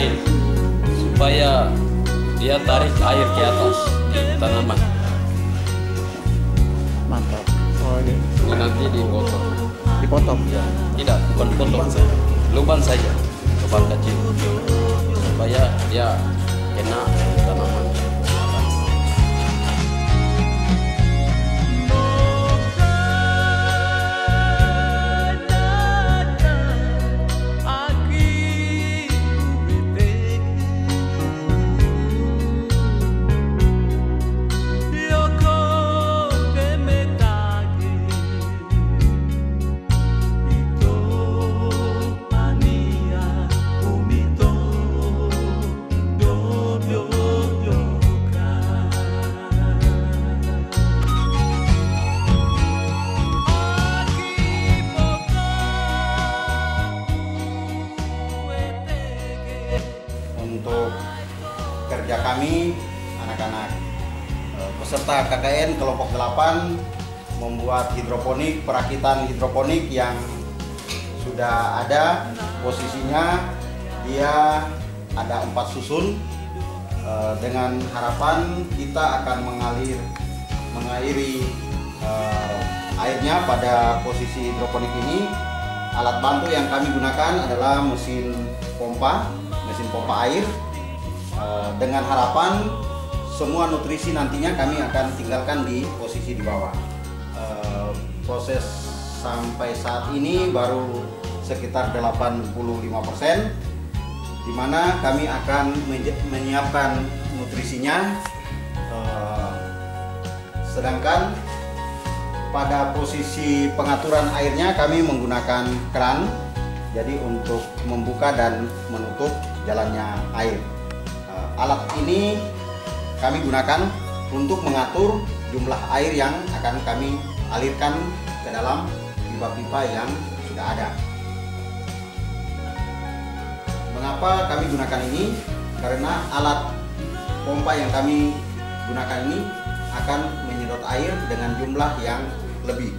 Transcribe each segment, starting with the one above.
kain supaya dia tarik air ke atas di tanaman. Mantap. Oh ini Ini nanti dipotong. dipotong. Ya, tidak, bukan potong, lubang saja, lubang kecil supaya dia kena tanaman. Untuk kerja kami, anak-anak peserta KKN kelompok 8 membuat hidroponik, perakitan hidroponik yang sudah ada. Posisinya dia ada 4 susun, dengan harapan kita akan mengairi airnya pada posisi hidroponik ini. Alat bantu yang kami gunakan adalah mesin pompa air, dengan harapan semua nutrisi nantinya kami akan tinggalkan di posisi di bawah. Proses sampai saat ini baru sekitar 85%, di mana kami akan menyiapkan nutrisinya, sedangkan pada posisi pengaturan airnya kami menggunakan keran, jadi untuk membuka dan menutup jalannya air. Alat ini kami gunakan untuk mengatur jumlah air yang akan kami alirkan ke dalam pipa-pipa yang sudah ada. Mengapa kami gunakan ini? Karena alat pompa yang kami gunakan ini akan menyedot air dengan jumlah yang lebih.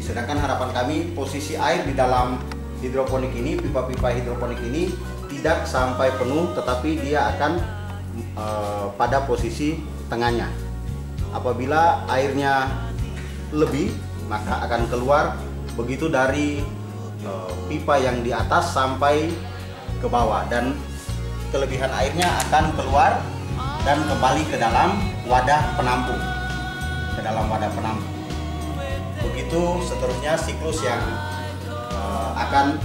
Sedangkan harapan kami posisi air di dalam hidroponik ini, pipa-pipa hidroponik ini tidak sampai penuh, tetapi dia akan pada posisi tengahnya. Apabila airnya lebih, maka akan keluar begitu dari pipa yang di atas sampai ke bawah, dan kelebihan airnya akan keluar dan kembali ke dalam wadah penampung. Begitu seterusnya siklus yang akan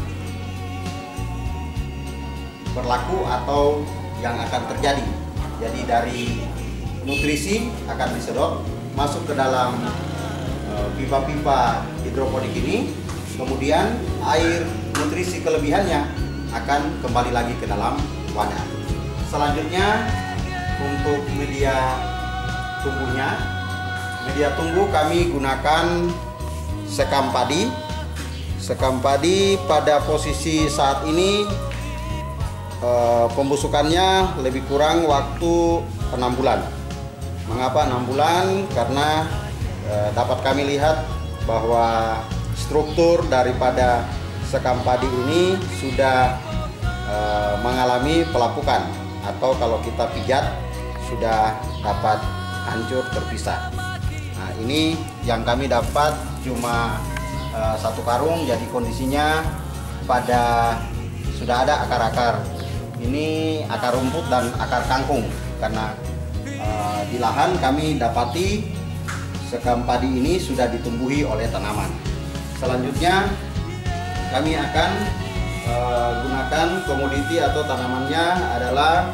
berlaku atau yang akan terjadi. Jadi dari nutrisi akan disedot masuk ke dalam pipa-pipa hidroponik ini, kemudian air nutrisi kelebihannya akan kembali lagi ke dalam wadah. Selanjutnya untuk media tumbuh kami gunakan sekam padi. Sekam padi pada posisi saat ini pembusukannya lebih kurang waktu 6 bulan. Mengapa 6 bulan? Karena dapat kami lihat bahwa struktur daripada sekam padi ini sudah mengalami pelapukan, atau kalau kita pijat sudah dapat hancur terpisah. Nah, ini yang kami dapat cuma 1 karung, jadi kondisinya sudah ada akar-akar. Ini akar rumput dan akar kangkung, karena di lahan kami dapati sekam padi ini sudah ditumbuhi oleh tanaman. Selanjutnya kami akan gunakan komoditi atau tanamannya adalah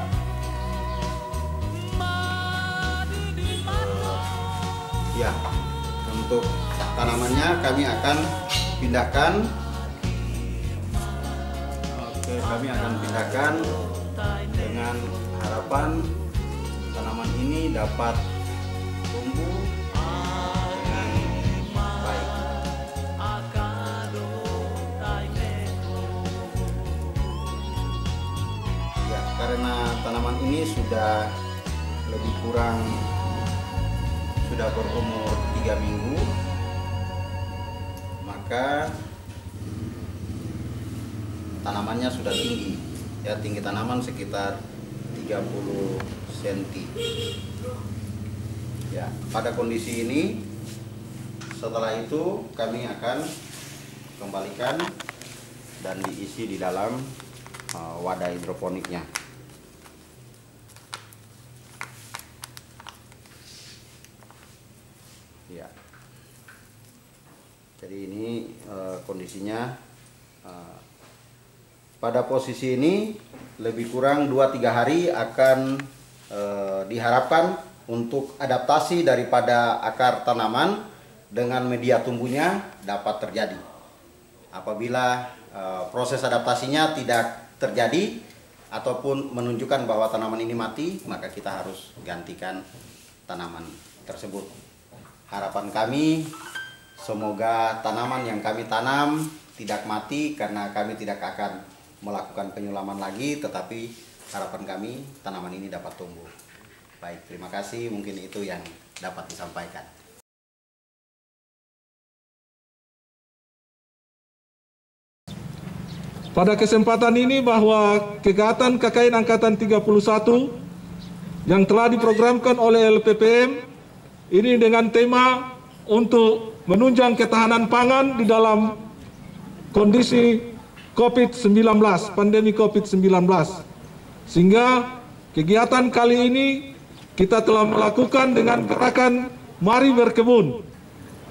untuk tanamannya kami akan pindahkan. Kami akan pindahkan dengan harapan tanaman ini dapat tumbuh dengan baik. Ya, karena tanaman ini sudah lebih kurang sudah berumur 3 minggu, maka tanamannya sudah tinggi. Ya, tinggi tanaman sekitar 30 cm. Ya, pada kondisi ini setelah itu kami akan kembalikan dan diisi di dalam wadah hidroponiknya. Ya. Jadi ini kondisinya pada posisi ini lebih kurang 2-3 hari akan diharapkan untuk adaptasi daripada akar tanaman dengan media tumbuhnya dapat terjadi. Apabila proses adaptasinya tidak terjadi ataupun menunjukkan bahwa tanaman ini mati, maka kita harus gantikan tanaman tersebut. Harapan kami semoga tanaman yang kami tanam tidak mati karena kami tidak akan melakukan penyulaman lagi, tetapi harapan kami tanaman ini dapat tumbuh. Baik, terima kasih. Mungkin itu yang dapat disampaikan. Pada kesempatan ini bahwa kegiatan KKN Angkatan 31 yang telah diprogramkan oleh LPPM ini dengan tema untuk menunjang ketahanan pangan di dalam kondisi COVID-19, pandemi COVID-19. Sehingga kegiatan kali ini kita telah melakukan dengan gerakan Mari Berkebun.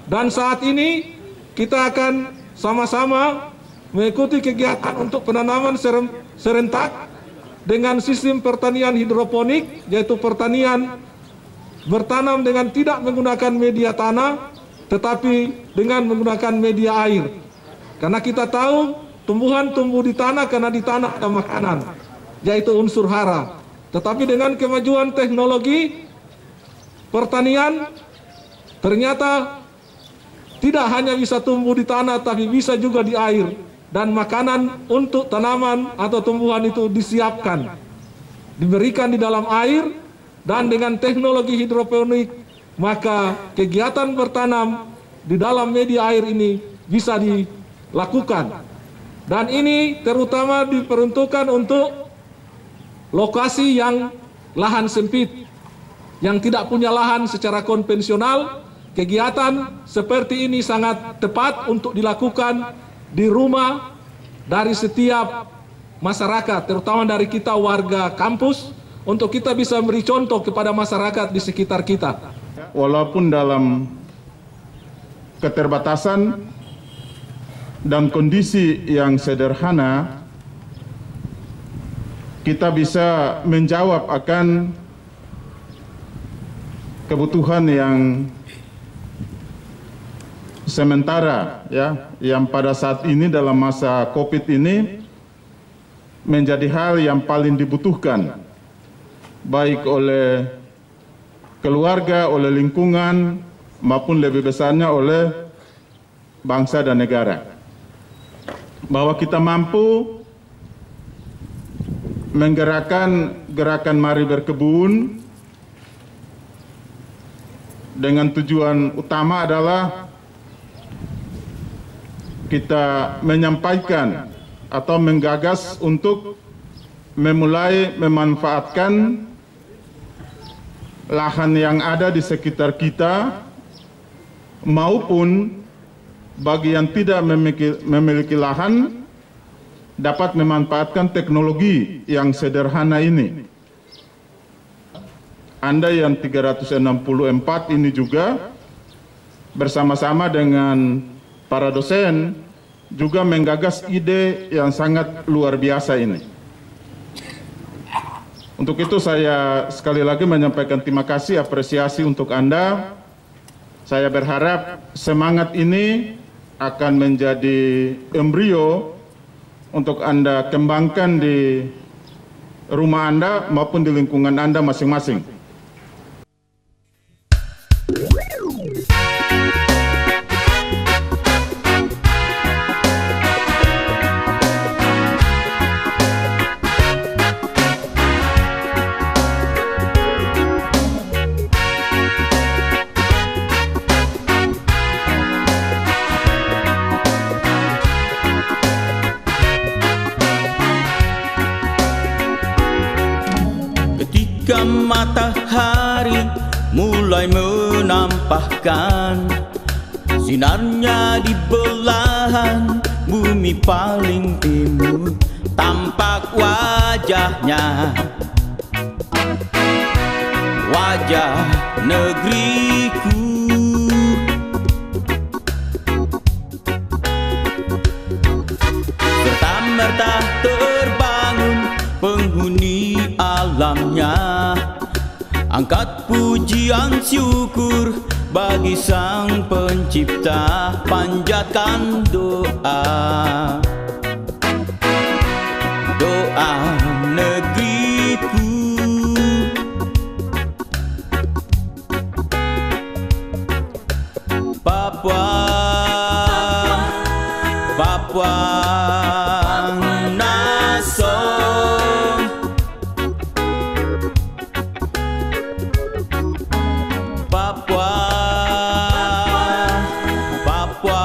Dan saat ini kita akan sama-sama mengikuti kegiatan untuk penanaman serentak dengan sistem pertanian hidroponik, yaitu pertanian bertanam dengan tidak menggunakan media tanah, tetapi dengan menggunakan media air. Karena kita tahu tumbuhan tumbuh di tanah karena di tanah ada makanan, yaitu unsur hara. Tetapi dengan kemajuan teknologi pertanian, ternyata tidak hanya bisa tumbuh di tanah, tapi bisa juga di air. Dan makanan untuk tanaman atau tumbuhan itu disiapkan, diberikan di dalam air, dan dengan teknologi hidroponik, maka kegiatan bertanam di dalam media air ini bisa dilakukan. Dan ini terutama diperuntukkan untuk lokasi yang lahan sempit, yang tidak punya lahan secara konvensional. Kegiatan seperti ini sangat tepat untuk dilakukan di rumah dari setiap masyarakat, terutama dari kita warga kampus, untuk kita bisa beri contoh kepada masyarakat di sekitar kita. Walaupun dalam keterbatasan dan kondisi yang sederhana, kita bisa menjawab akan kebutuhan yang sementara, ya, yang pada saat ini dalam masa COVID ini menjadi hal yang paling dibutuhkan, baik oleh keluarga, oleh lingkungan, maupun lebih besarnya oleh bangsa dan negara. Bahwa kita mampu menggerakkan gerakan Mari Berkebun dengan tujuan utama adalah kita menyampaikan atau menggagas untuk memulai memanfaatkan lahan yang ada di sekitar kita, maupun bagi yang tidak memiliki lahan dapat memanfaatkan teknologi yang sederhana ini. Anda yang 364 ini juga bersama-sama dengan para dosen juga menggagas ide yang sangat luar biasa ini. Untuk itu saya sekali lagi menyampaikan terima kasih, apresiasi untuk Anda. Saya berharap semangat ini akan menjadi embrio untuk Anda kembangkan di rumah Anda maupun di lingkungan Anda masing-masing. matahari mulai menampakkan sinarnya di belahan bumi paling timur, tampak wajahnya, wajah negeriku. Serta-merta terbangun penghuni alamnya, angkat pujian syukur bagi Sang Pencipta, panjatkan doa, doa negeriku. Papua, Papua Nasong, Papua, Papua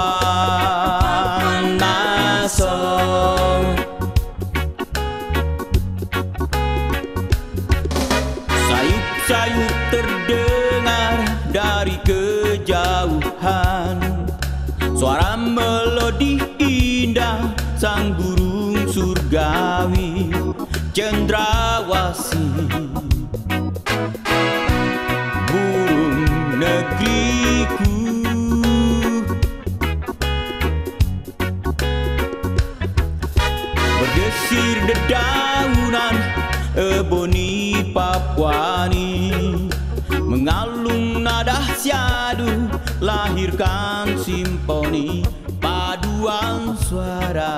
Nasong. Sayup-sayup terdengar dari kejauhan, suara melodi indah sang burung surgawi cendrawasih, burung negeriku. Bergesir dedaunan eboni Papuani, mengalung nada syadu, lahirkan simfoni paduan suara.